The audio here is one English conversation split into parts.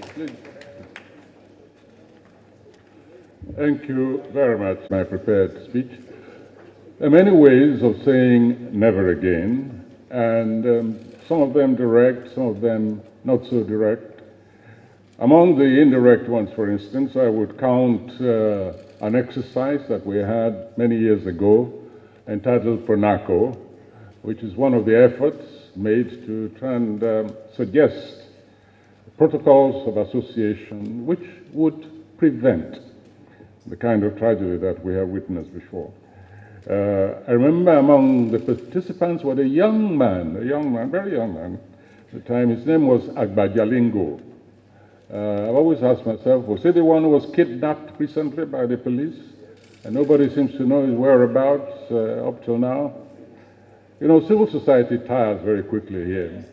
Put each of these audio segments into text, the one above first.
Please. Thank you very much, my prepared speech. There are many ways of saying never again, and some of them direct, some of them not so direct. Among the indirect ones, for instance, I would count an exercise that we had many years ago entitled PRONACO, which is one of the efforts made to try and suggest protocols of association which would prevent the kind of tragedy that we have witnessed before. I remember among the participants was a young man, very young man. At the time, his name was Agbajalingo. I've always asked myself, was he the one who was kidnapped recently by the police? And nobody seems to know his whereabouts up till now. You know, civil society tires very quickly here.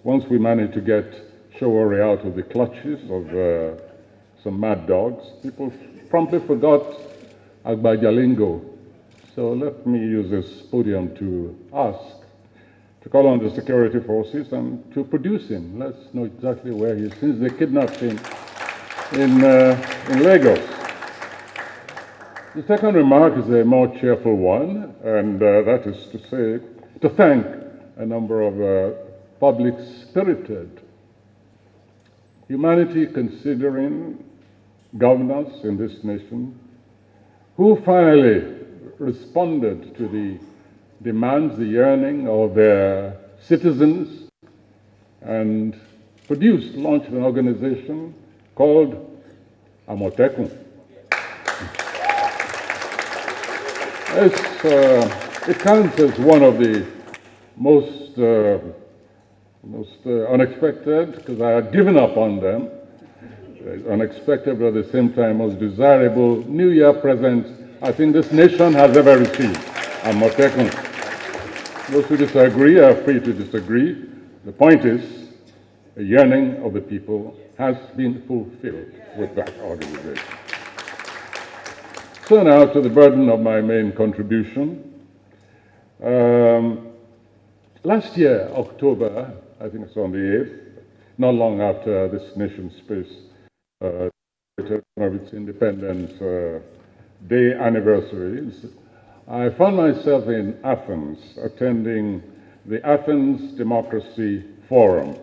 Once we manage to get Showore out of the clutches of some mad dogs, people promptly forgot Agbajalingo. So let me use this podium to ask, to call on the security forces and to produce him. Let's know exactly where he is, since they kidnapped him in Lagos. The second remark is a more cheerful one, and that is to say, to thank a number of public-spirited humanity considering governors in this nation who finally responded to the demands, the yearning of their citizens and launched an organization called Amotekun. It counts as one of the most unexpected, because I had given up on them, unexpected but at the same time most desirable New Year presents I think this nation has ever received. Amotekun. Those who disagree are free to disagree. The point is, the yearning of the people has been fulfilled with that organization. So now to the burden of my main contribution. Last year, October, I think it's on the 8th, not long after this nation's space of its independence day anniversaries, I found myself in Athens attending the Athens Democracy Forum.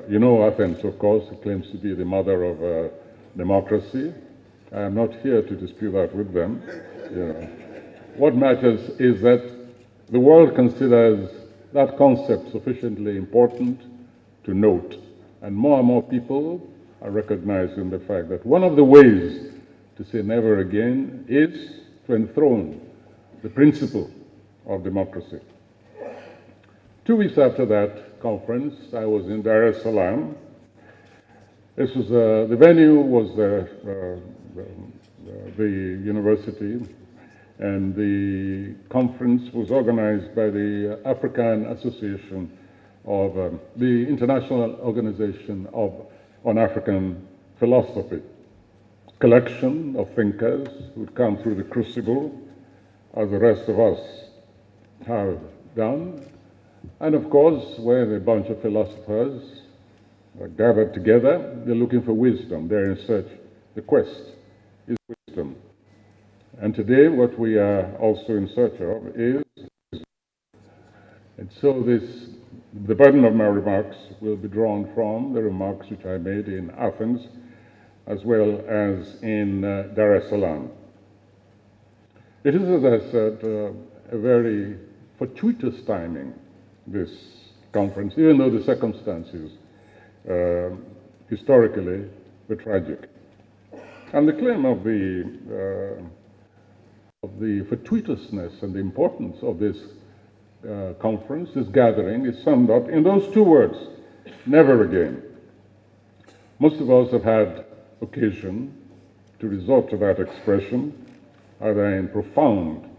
You know Athens, of course, it claims to be the mother of democracy. I am not here to dispute that with them. You know. What matters is that the world considers that concept sufficiently important to note, and more people are recognizing the fact that one of the ways to say never again is to enthrone the principle of democracy. 2 weeks after that conference, I was in Dar es Salaam. This was the venue was the university, and the conference was organized by the African Association of the International Organization on African Philosophy, collection of thinkers who'd come through the crucible, as the rest of us have done. And of course, when a bunch of philosophers are gathered together, they're looking for wisdom. They're in search. The quest is wisdom. And today, what we are also in search of is wisdom. And so the burden of my remarks will be drawn from the remarks which I made in Athens, as well as in Dar es Salaam. It is, as I said, a very fortuitous timing, this conference, even though the circumstances historically were tragic. And the claim of the fortuitousness and the importance of this conference, this gathering, is summed up in those 2 words, never again. Most of us have had occasion to resort to that expression, either in profound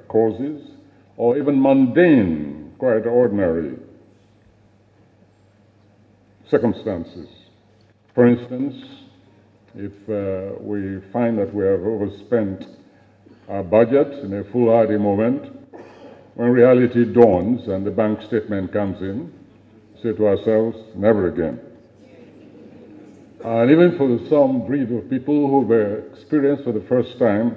causes or even mundane, quite ordinary circumstances. For instance, if we find that we have overspent our budget in a foolhardy moment, when reality dawns and the bank statement comes in, say to ourselves, never again. And even for some breed of people who've experienced for the first time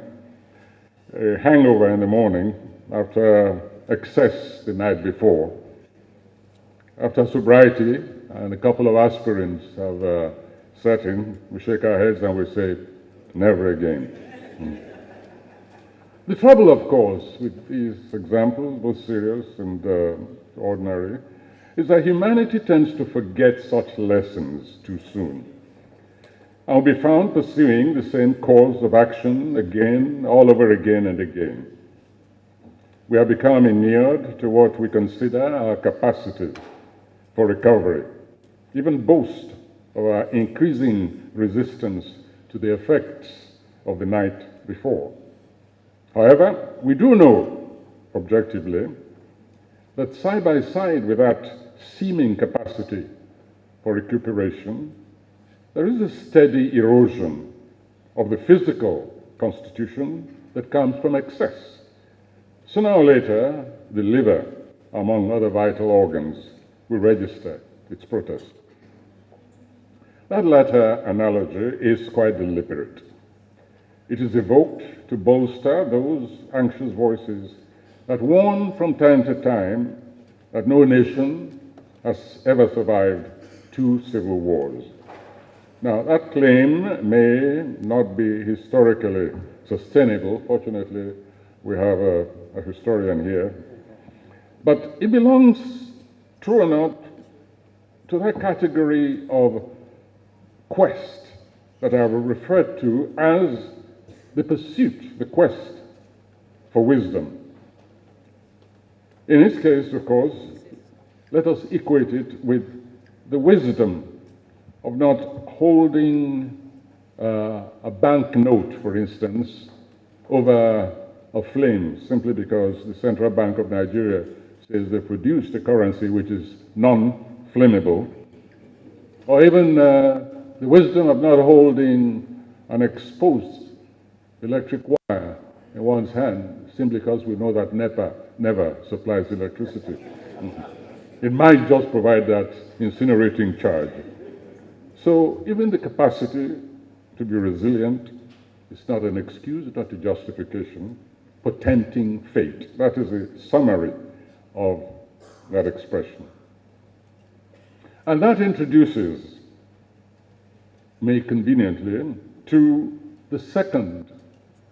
a hangover in the morning after excess the night before, after sobriety and a couple of aspirins have set in, we shake our heads and we say, never again. The trouble, of course, with these examples, both serious and ordinary, is that humanity tends to forget such lessons too soon. And will be found pursuing the same course of action again, all over again and again. We have become inured to what we consider our capacity for recovery, even boast of our increasing resistance to the effects of the night before. However, we do know, objectively, that side by side with that seeming capacity for recuperation, there is a steady erosion of the physical constitution that comes from excess. Sooner or later, the liver, among other vital organs, will register its protest. That latter analogy is quite deliberate. It is evoked to bolster those anxious voices that warn from time to time that no nation has ever survived 2 civil wars. Now, that claim may not be historically sustainable. Fortunately, we have a historian here. But it belongs, true or not, to that category of quest that I have referred to as the pursuit, the quest for wisdom. In this case, of course, let us equate it with the wisdom of not holding a banknote, for instance, over a flame simply because the Central Bank of Nigeria says they produced a currency which is non-flammable, or even the wisdom of not holding an exposed electric wire in one's hand simply because we know that NEPA never supplies electricity. It might just provide that incinerating charge. So even the capacity to be resilient is not an excuse, not a justification for tempting fate. That is a summary of that expression. And that introduces me conveniently to the second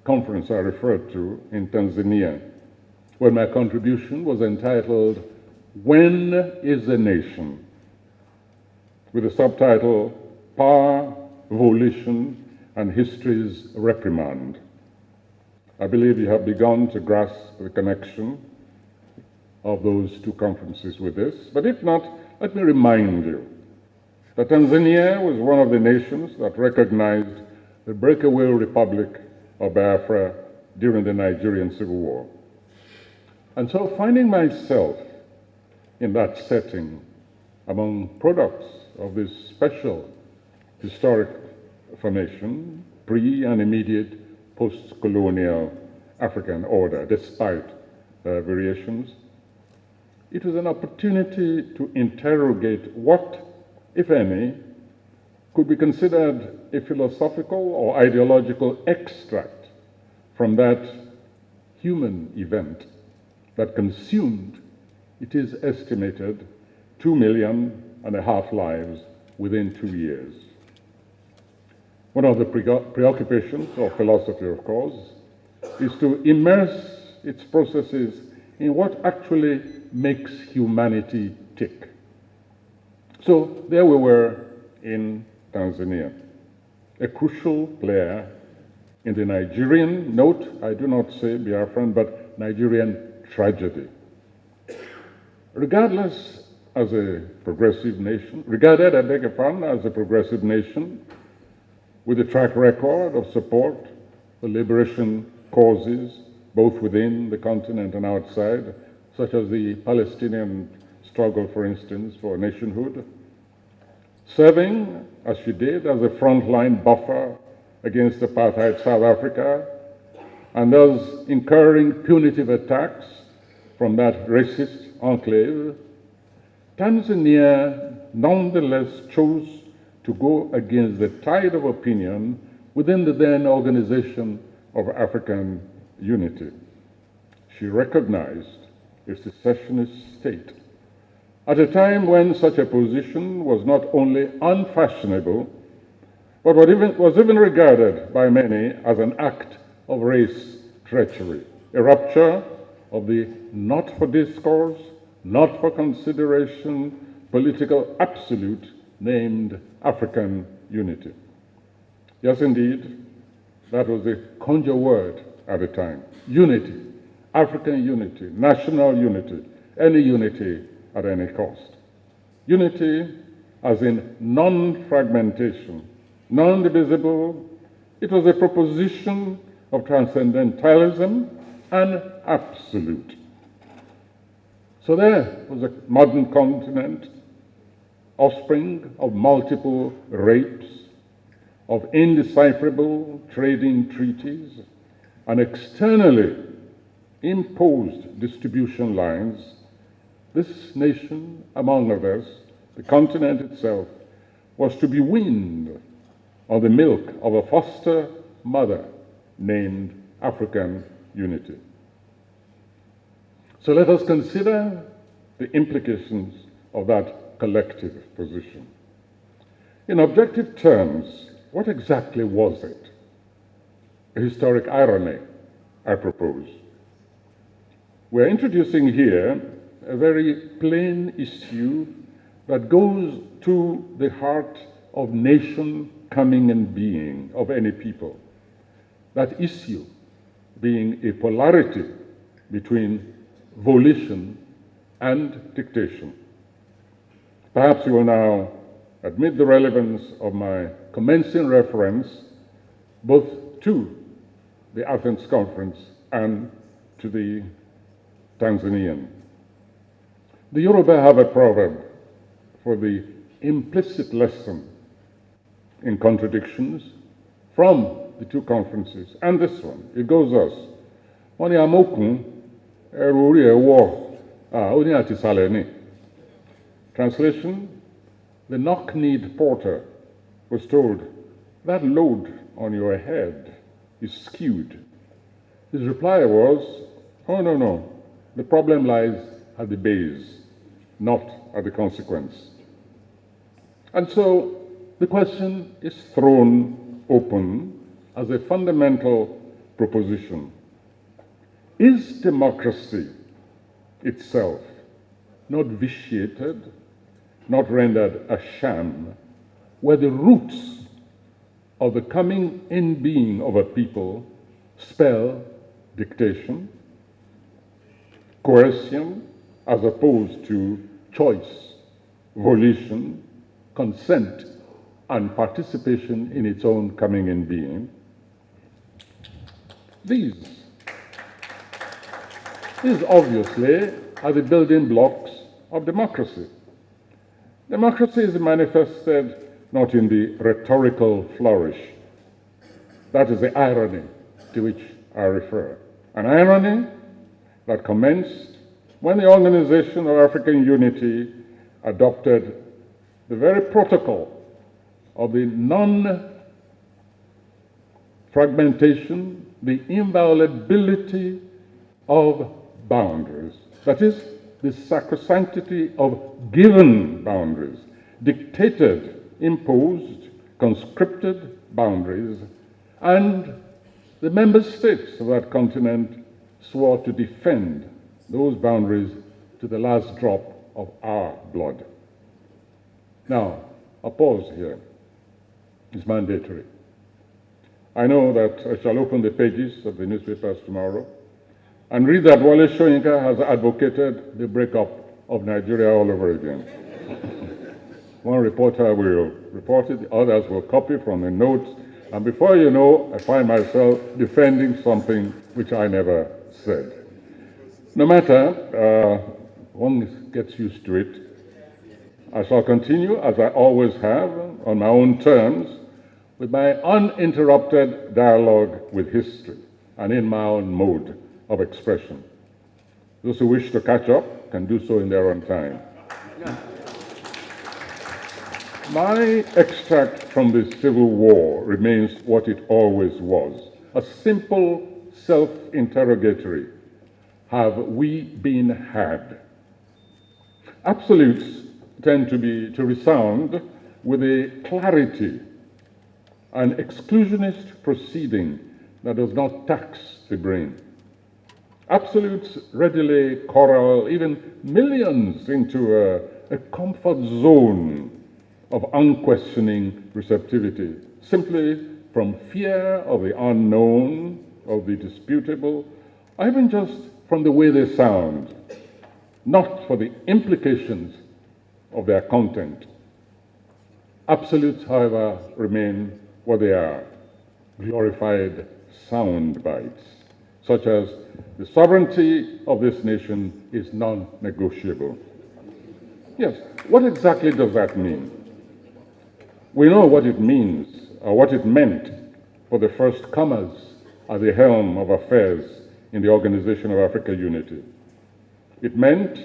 conference I referred to in Tanzania, where my contribution was entitled, When is a Nation? With the subtitle, Power, Volition, and History's Reprimand. I believe you have begun to grasp the connection of those 2 conferences with this, but if not, let me remind you that Tanzania was one of the nations that recognized the breakaway Republic of Biafra during the Nigerian Civil War. And so finding myself in that setting among products of this special historic formation, pre- and immediate post-colonial African order, despite variations, it was an opportunity to interrogate what, if any, could be considered a philosophical or ideological extract from that human event that consumed, it is estimated, 2.5 million lives within 2 years. One of the preoccupations of philosophy, of course, is to immerse its processes in what actually makes humanity tick. So there we were in Tanzania, a crucial player in the Nigerian, note, I do not say Biafran, but Nigerian tragedy. Regarded as a progressive nation with a track record of support for liberation causes, both within the continent and outside, such as the Palestinian struggle, for instance, for nationhood, serving, as she did, as a frontline buffer against apartheid South Africa, and thus incurring punitive attacks from that racist enclave, Tanzania nonetheless chose to go against the tide of opinion within the then Organization of African Unity. She recognized a secessionist state at a time when such a position was not only unfashionable, but was even regarded by many as an act of race treachery, a rupture of the not for discourse, not for consideration, political absolute named African unity. Yes, indeed, that was the conjure word at the time. Unity, African unity, national unity, any unity at any cost. Unity as in non-fragmentation, non-divisible. It was a proposition of transcendentalism and absolute. So there was a modern continent, offspring of multiple rapes, of indecipherable trading treaties, and externally imposed distribution lines. This nation, among others, the continent itself, was to be weaned on the milk of a foster mother named African unity. So let us consider the implications of that collective position. In objective terms, what exactly was it? A historic irony, I propose. We're introducing here a very plain issue that goes to the heart of nation coming and being of any people. That issue being a polarity between volition and dictation. Perhaps you will now admit the relevance of my commencing reference both to the Athens Conference and to the Tanzanian. The Yoruba have a proverb for the implicit lesson in contradictions from the two conferences and this one. It goes thus: wọ́n ní Amotekun ẹrù orí ẹ̀ wọ̀, ó ní àtìsàlẹ̀ ni. Translation: the knock-kneed porter was told, that load on your head is skewed. His reply was, oh no, the problem lies at the base, not at the consequence. And so the question is thrown open as a fundamental proposition. Is democracy itself not vitiated, not rendered a sham, where the roots of the coming in being of a people spell dictation, coercion as opposed to choice, volition, consent, and participation in its own coming in being? These obviously are the building blocks of democracy. Democracy is manifested not in the rhetorical flourish. That is the irony to which I refer. An irony that commenced when the Organization of African Unity adopted the very protocol of the non-fragmentation, the inviolability of boundaries. That is, the sacrosanctity of given boundaries, dictated, imposed, conscripted boundaries, and the member states of that continent swore to defend those boundaries to the last drop of our blood. Now, a pause here is mandatory. I know that I shall open the pages of the newspapers tomorrow and read that Wale Soyinka has advocated the breakup of Nigeria all over again. One reporter will report it, others will copy from the notes, and before you know, I find myself defending something which I never said. No matter, one gets used to it. I shall continue, as I always have, on my own terms, with my uninterrupted dialogue with history and in my own mode of expression. Those who wish to catch up can do so in their own time. My extract from the Civil War remains what it always was, a simple self-interrogatory. Have we been had? Absolutes tend to resound with a clarity, an exclusionist proceeding that does not tax the brain. Absolutes readily corral even millions into a comfort zone of unquestioning receptivity, simply from fear of the unknown, of the disputable, or even just from the way they sound, not for the implications of their content. Absolutes, however, remain what they are, glorified sound bites, such as the sovereignty of this nation is non-negotiable. Yes, what exactly does that mean? We know what it means, or what it meant for the first comers at the helm of affairs in the Organization of African Unity. It meant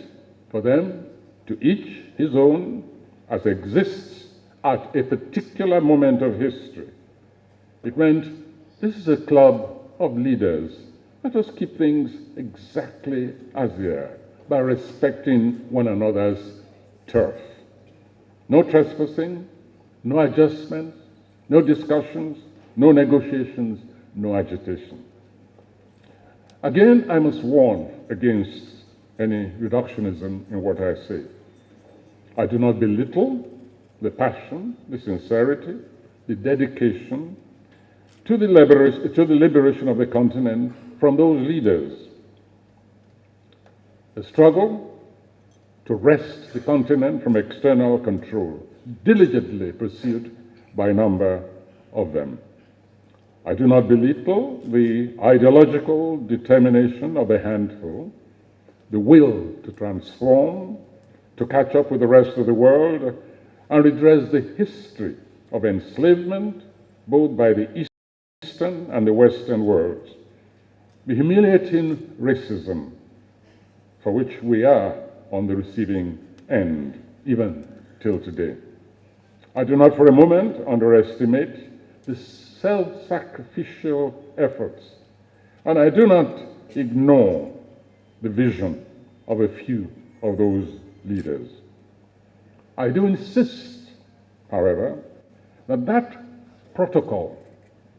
for them to each his own as exists at a particular moment of history. It meant this is a club of leaders. Let us keep things exactly as they are by respecting one another's turf. No trespassing, no adjustments, no discussions, no negotiations, no agitation. Again, I must warn against any reductionism in what I say. I do not belittle the passion, the sincerity, the dedication to the liberation of the continent from those leaders. The struggle to wrest the continent from external control, diligently pursued by a number of them. I do not belittle the ideological determination of a handful, the will to transform, to catch up with the rest of the world, and redress the history of enslavement, both by the Eastern and the Western worlds, the humiliating racism for which we are on the receiving end, even till today. I do not for a moment underestimate the self-sacrificial efforts, and I do not ignore the vision of a few of those leaders. I do insist, however, that that protocol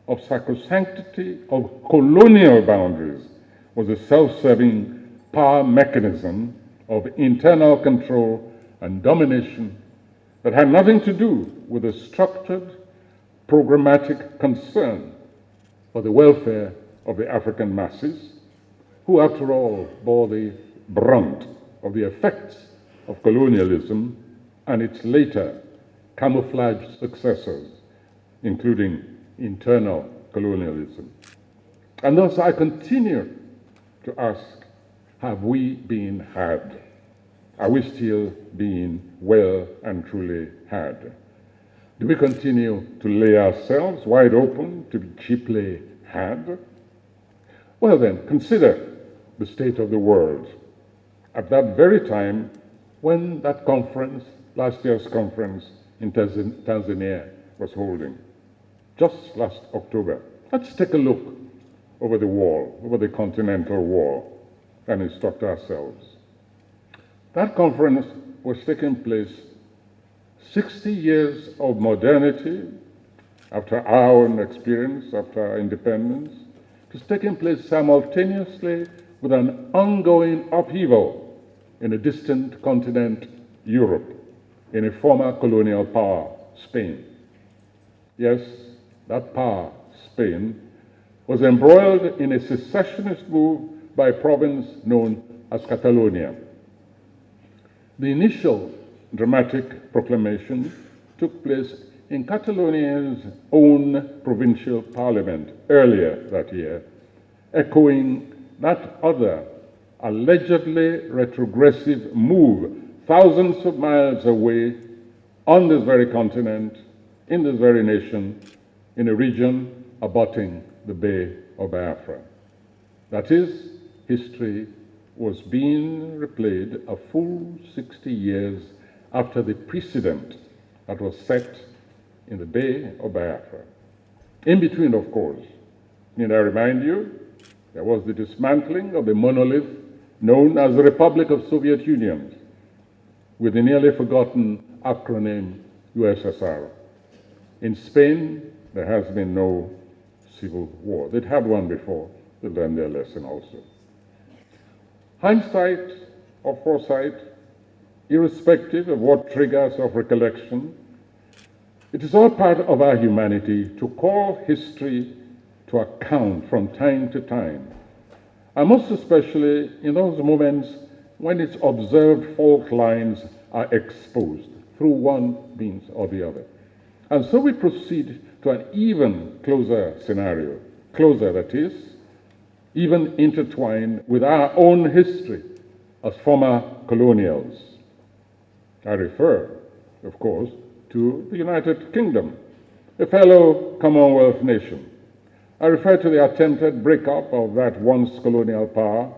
of sacrosanctity of colonial boundaries was a self-serving power mechanism of internal control and domination that had nothing to do with a structured, programmatic concern for the welfare of the African masses, who, after all, bore the brunt of the effects of colonialism and its later camouflaged successors, including internal colonialism. And thus I continue to ask, have we been had? Are we still being well and truly had? Do we continue to lay ourselves wide open to be cheaply had? Well then, consider the state of the world at that very time when that conference, last year's conference in Tanzania, was holding, just last October. Let's take a look over the wall, over the continental wall, and instruct ourselves. That conference was taking place 60 years of modernity after our own experience, after our independence. It was taking place simultaneously with an ongoing upheaval in a distant continent, Europe, in a former colonial power, Spain. Yes, that power, Spain, was embroiled in a secessionist move by a province known as Catalonia. The initial dramatic proclamation took place in Catalonia's own provincial parliament earlier that year, echoing that other allegedly retrogressive move thousands of miles away on this very continent, in this very nation, in a region abutting the Bay of Biafra. That is, history was being replayed a full 60 years after the precedent that was set in the Bay of Biafra. In between, of course, need I remind you, there was the dismantling of the monolith known as the Republic of Soviet Union, with the nearly forgotten acronym USSR. In Spain, there has been no civil war. They'd had one before. They learned their lesson also. Hindsight or foresight, irrespective of what triggers of recollection, it is all part of our humanity to call history to account from time to time, and most especially in those moments when its observed fault lines are exposed through one means or the other. And so we proceed to an even closer scenario, closer that is, even intertwined with our own history as former colonials. I refer, of course, to the United Kingdom, a fellow Commonwealth nation. I refer to the attempted breakup of that once colonial power,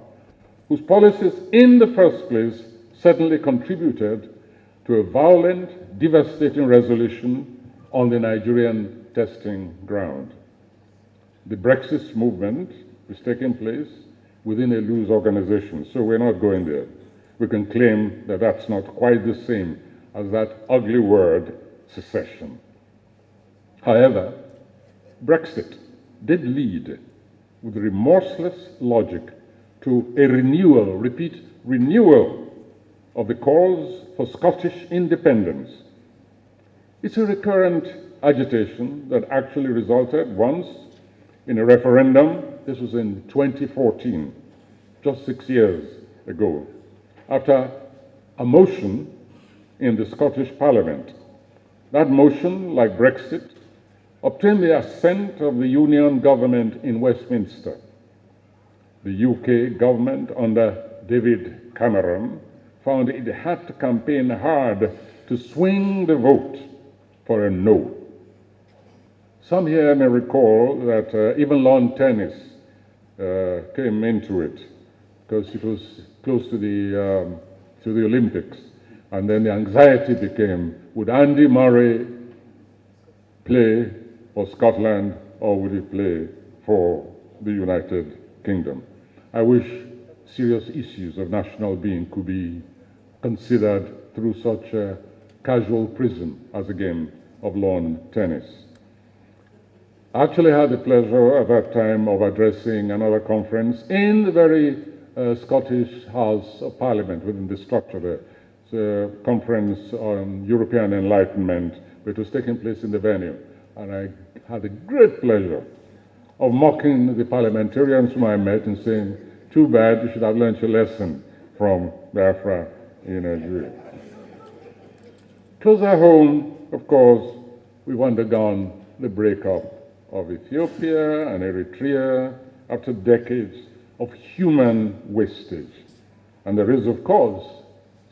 whose policies in the first place certainly contributed to a violent, devastating resolution on the Nigerian testing ground. The Brexit movement is taking place within a loose organization, so we're not going there. We can claim that that's not quite the same as that ugly word, secession. However, Brexit did lead with remorseless logic to a renewal, repeat, renewal of the calls for Scottish independence. It's a recurrent agitation that actually resulted once in a referendum. This was in 2014, just 6 years ago, after a motion in the Scottish Parliament. That motion, like Brexit, obtained the assent of the Union government in Westminster. The UK government under David Cameron found it had to campaign hard to swing the vote for a no. Some here may recall that even lawn tennis came into it because it was close to the Olympics. And then the anxiety became, would Andy Murray play for Scotland or would he play for the United Kingdom? I wish serious issues of national being could be considered through such a casual prism as a game of lawn tennis. I actually had the pleasure at that time of addressing another conference in the very Scottish House of Parliament within the structure there. It's a conference on European enlightenment, which was taking place in the venue. And I had the great pleasure of mocking the parliamentarians whom I met and saying, too bad, you should have learned your lesson from Biafra in Nigeria. Closer home, of course, we've undergone the breakup of Ethiopia and Eritrea after decades of human wastage. And there is, of course,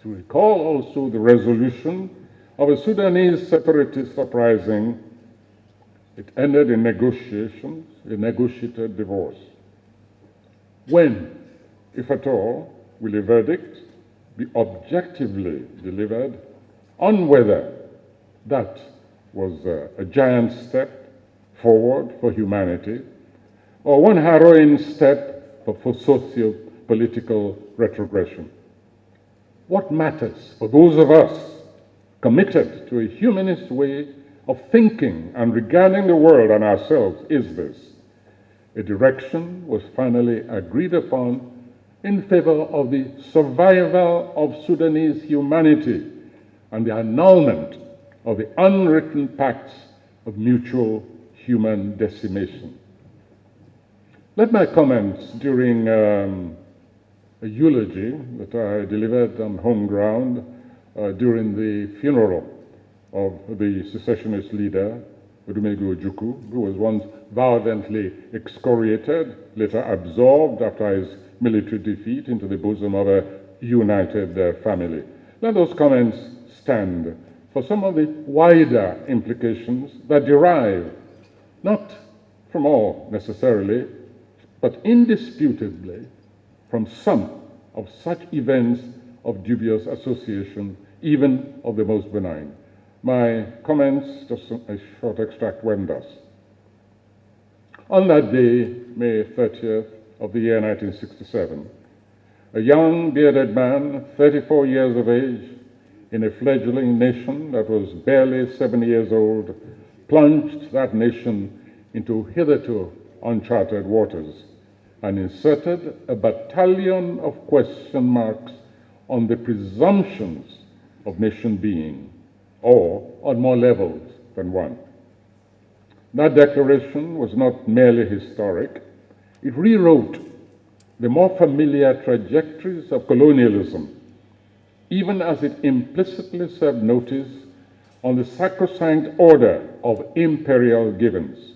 to recall also the resolution of a Sudanese separatist uprising. It ended in negotiations, a negotiated divorce. When, if at all, will a verdict be objectively delivered on whether that was a giant step forward for humanity or one harrowing step for socio-political retrogression? What matters for those of us committed to a humanist way of thinking and regarding the world and ourselves is this: a direction was finally agreed upon in favor of the survival of Sudanese humanity and the annulment of the unwritten pacts of mutual human decimation. Let my comments during a eulogy that I delivered on home ground during the funeral of the secessionist leader, Odumegwu Ojukwu, who was once violently excoriated, later absorbed after his military defeat into the bosom of a united family. Let those comments stand for some of the wider implications that derive, not from all necessarily, but indisputably from some of such events of dubious association, even of the most benign. My comments, just a short extract, went thus. On that day, May 30th of the year 1967, a young bearded man, 34 years of age, in a fledgling nation that was barely 7 years old, plunged that nation into hitherto uncharted waters and inserted a battalion of question marks on the presumptions of nation being, or on more levels than one. That declaration was not merely historic, it rewrote the more familiar trajectories of colonialism, even as it implicitly served notice on the sacrosanct order of imperial givens.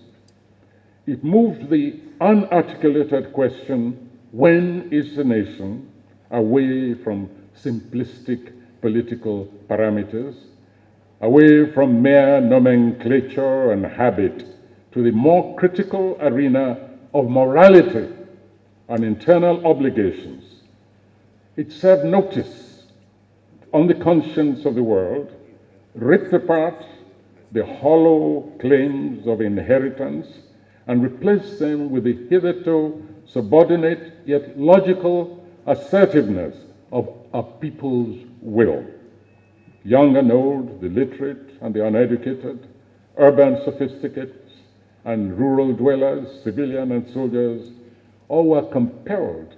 It moved the unarticulated question, when is a nation, away from simplistic political parameters, away from mere nomenclature and habit, to the more critical arena of morality and internal obligations. It served notice on the conscience of the world, ripped apart the hollow claims of inheritance, and replaced them with the hitherto subordinate yet logical assertiveness of a people's will. Young and old, the literate and the uneducated, urban sophisticates and rural dwellers, civilian and soldiers, all were compelled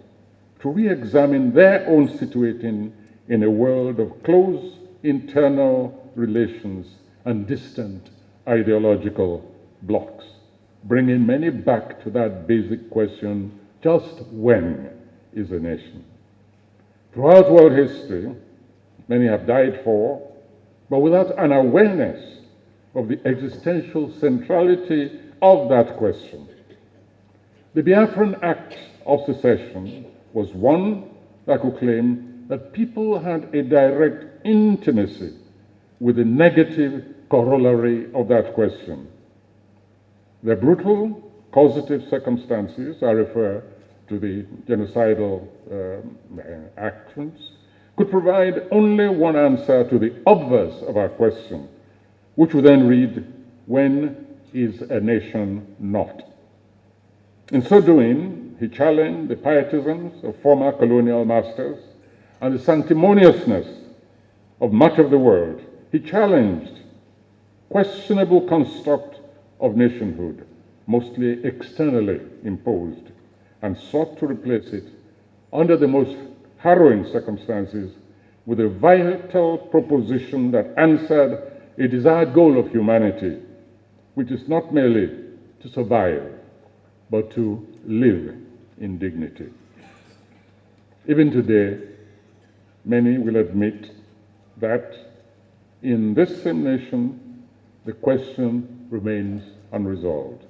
to re-examine their own situating in a world of close internal relations and distant ideological blocks, bringing many back to that basic question, just when is a nation? Throughout world history, many have died for, but without an awareness of the existential centrality of that question. The Biafran Act of Secession was one that could claim that people had a direct intimacy with the negative corollary of that question. The brutal causative circumstances, I refer to the genocidal actions, could provide only one answer to the obverse of our question, which would then read, when is a nation not? In so doing, he challenged the pietisms of former colonial masters and the sanctimoniousness of much of the world. He challenged questionable construct of nationhood, mostly externally imposed, and sought to replace it under the most harrowing circumstances with a vital proposition that answered a desired goal of humanity, which is not merely to survive, but to live in dignity. Even today, many will admit that in this same nation, the question remains unresolved.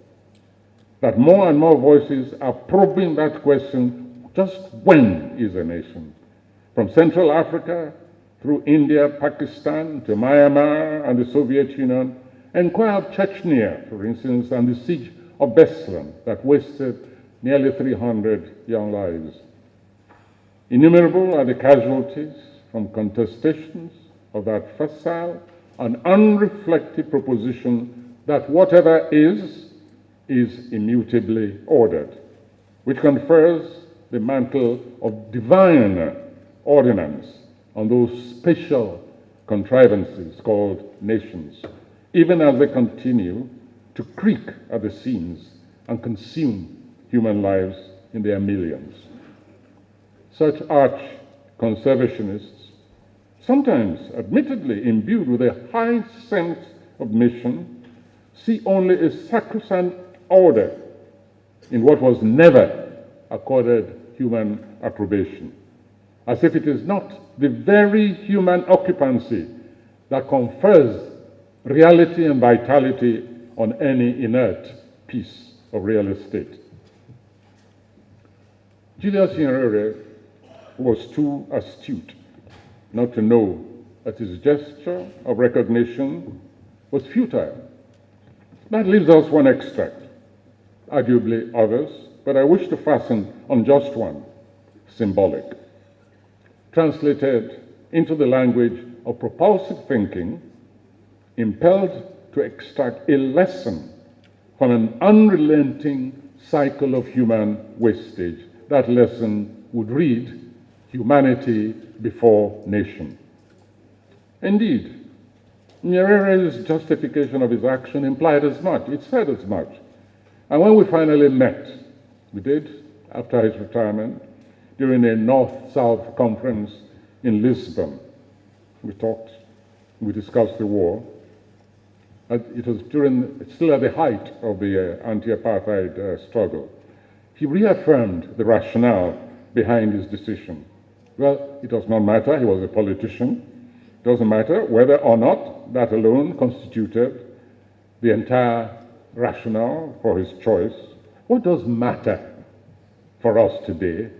That more and more voices are probing that question, just when is a nation? From Central Africa through India, Pakistan, to Myanmar and the Soviet Union, inquire of Chechnya, for instance, and the siege of Beslan that wasted nearly 300 young lives. Innumerable are the casualties from contestations of that facile and unreflective proposition that whatever is immutably ordered, which confers the mantle of divine ordinance on those special contrivances called nations, even as they continue to creak at the seams and consume human lives in their millions. Such arch conservationists, sometimes admittedly imbued with a high sense of mission, see only a sacrosanct order in what was never accorded human approbation, as if it is not the very human occupancy that confers reality and vitality on any inert piece of real estate. Julius Nyerere was too astute not to know that his gesture of recognition was futile. That leaves us one extract, arguably others, but I wish to fasten on just one, symbolic. Translated into the language of propulsive thinking, impelled to extract a lesson from an unrelenting cycle of human wastage. That lesson would read, humanity before nation. Indeed, Nyerere's justification of his action implied as much. It said as much. And when we finally met, we did, after his retirement, during a North-South conference in Lisbon. We talked, we discussed the war. It was still at the height of the anti-apartheid struggle. He reaffirmed the rationale behind his decision. Well, it does not matter, he was a politician. It doesn't matter whether or not that alone constituted the entire rationale for his choice. What does matter for us today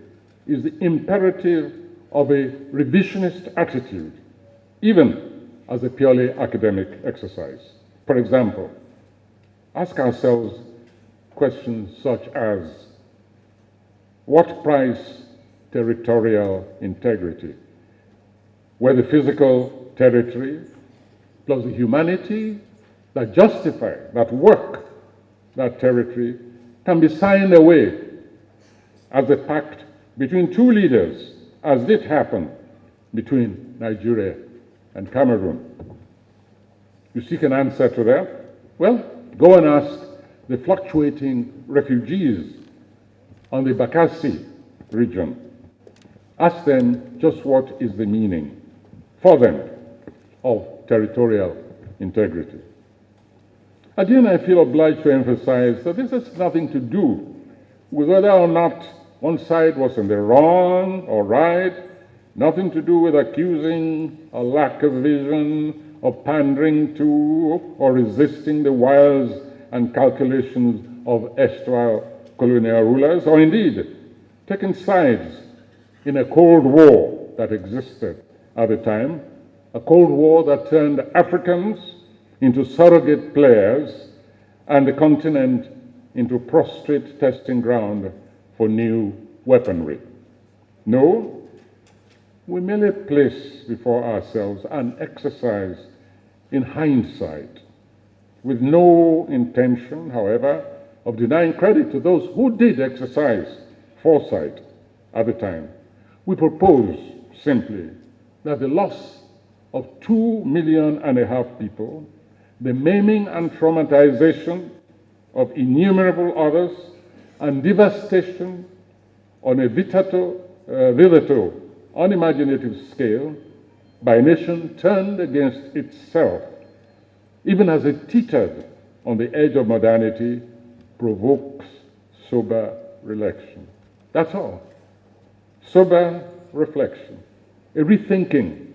is the imperative of a revisionist attitude, even as a purely academic exercise. For example, ask ourselves questions such as, what price territorial integrity, where the physical territory plus the humanity that justify, that work that territory, can be signed away as a pact between two leaders, as did happen between Nigeria and Cameroon. You seek an answer to that? Well, go and ask the fluctuating refugees on the Bakassi region. Ask them just what is the meaning for them of territorial integrity. Again, I feel obliged to emphasize that this has nothing to do with whether or not one side was in the wrong or right, nothing to do with accusing a lack of vision, of pandering to, or resisting the wiles and calculations of erstwhile colonial rulers, or indeed taking sides in a Cold War that existed at the time, a Cold War that turned Africans into surrogate players and the continent into prostrate testing ground for new weaponry. No, we merely place before ourselves an exercise in hindsight, with no intention, however, of denying credit to those who did exercise foresight at the time. We propose simply that the loss of 2.5 million people, the maiming and traumatization of innumerable others, and devastation on a hitherto unimaginative scale by a nation turned against itself, even as it teetered on the edge of modernity, provokes sober reflection. That's all. Sober reflection. A rethinking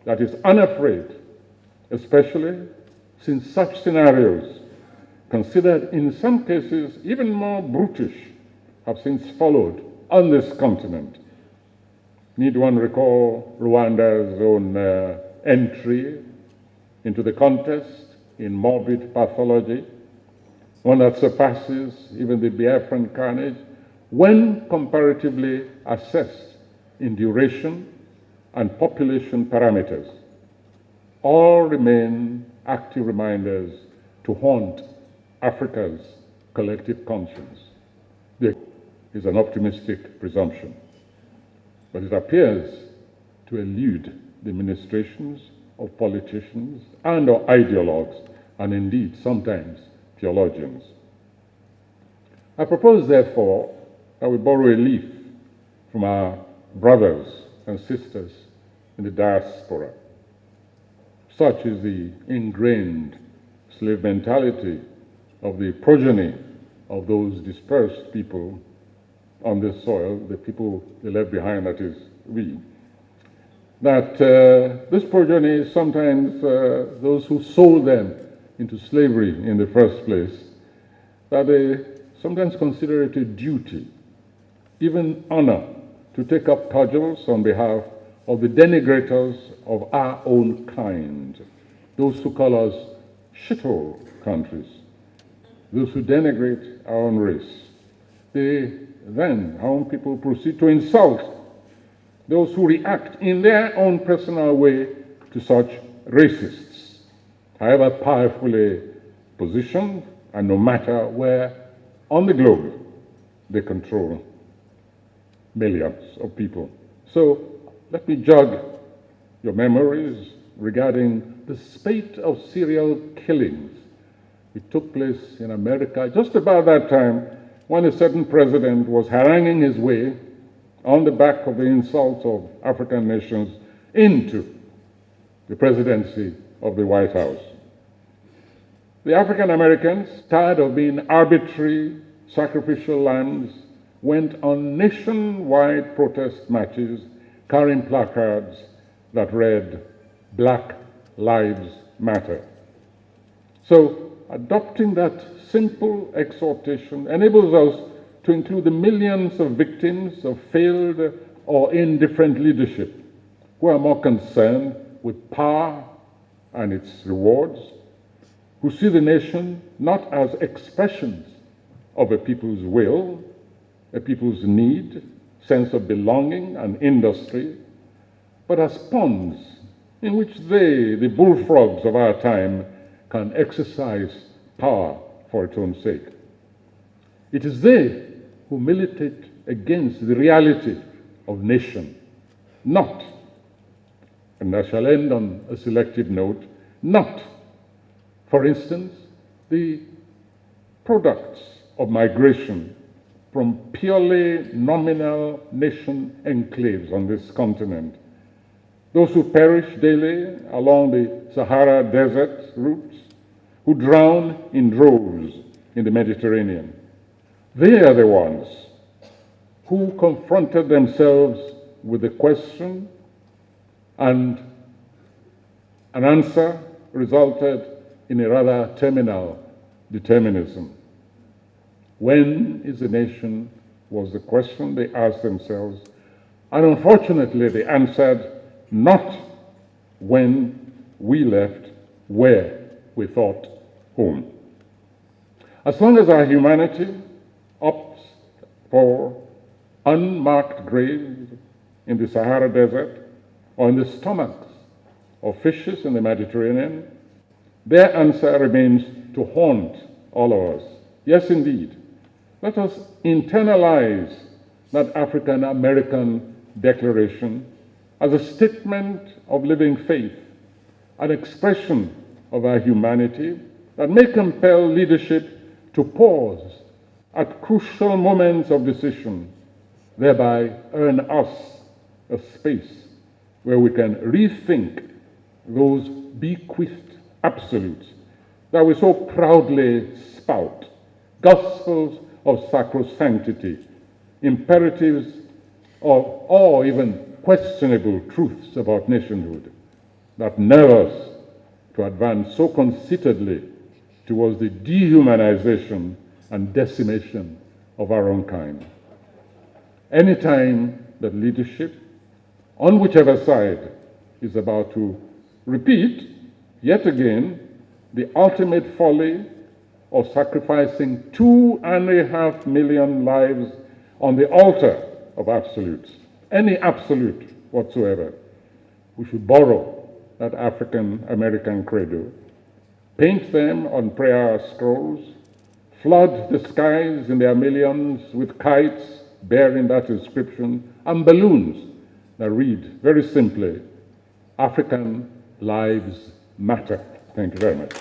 that is unafraid, especially since such scenarios, considered in some cases even more brutish, have since followed on this continent. Need one recall Rwanda's own entry into the contest in morbid pathology, one that surpasses even the Biafran carnage when comparatively assessed in duration and population parameters. All remain active reminders to haunt Africa's collective conscience. This is an optimistic presumption, but it appears to elude the ministrations of politicians and or ideologues, and indeed sometimes theologians. I propose, therefore, that we borrow a leaf from our brothers and sisters in the diaspora. Such is the ingrained slave mentality of the progeny of those dispersed people on this soil, the people they left behind, that is, we. That this progeny, sometimes those who sold them into slavery in the first place, that they sometimes consider it a duty, even honor, to take up cudgels on behalf of the denigrators of our own kind, those who call us shithole countries, those who denigrate our own race. They then, our own people, proceed to insult those who react in their own personal way to such racists. however powerfully positioned, and no matter where on the globe they control millions of people. So let me jog your memories regarding the spate of serial killings. It took place in America just about that time when a certain president was haranguing his way on the back of the insults of African nations into the presidency of the White House. The African Americans, tired of being arbitrary sacrificial lambs, went on nationwide protest marches carrying placards that read, "Black Lives Matter." So adopting that simple exhortation enables us to include the millions of victims of failed or indifferent leadership who are more concerned with power and its rewards, who see the nation not as expressions of a people's will, a people's need, sense of belonging and industry, but as ponds in which they, the bullfrogs of our time, can exercise power for its own sake. It is they who militate against the reality of nation, not, and I shall end on a selective note, not, for instance, the products of migration from purely nominal nation enclaves on this continent. Those who perish daily along the Sahara Desert routes, who drown in droves in the Mediterranean. They are the ones who confronted themselves with the question, and an answer resulted in a rather terminal determinism. When is a nation, was the question they asked themselves, and unfortunately they answered, not when we left where we thought home. As long as our humanity opts for unmarked graves in the Sahara Desert or in the stomachs of fishes in the Mediterranean, their answer remains to haunt all of us. Yes, indeed. Let us internalize that African American declaration as a statement of living faith, an expression of our humanity that may compel leadership to pause at crucial moments of decision, thereby earn us a space where we can rethink those bequeathed absolutes that we so proudly spout, gospels of sacrosanctity, imperatives of, or even questionable truths about nationhood that nerve us to advance so conceitedly towards the dehumanization and decimation of our own kind. Anytime that leadership, on whichever side, is about to repeat, yet again, the ultimate folly of sacrificing 2.5 million lives on the altar of absolutes, any absolute whatsoever, we should borrow that African American credo, paint them on prayer scrolls, flood the skies in their millions with kites bearing that inscription, and balloons that read very simply, African lives matter. Thank you very much.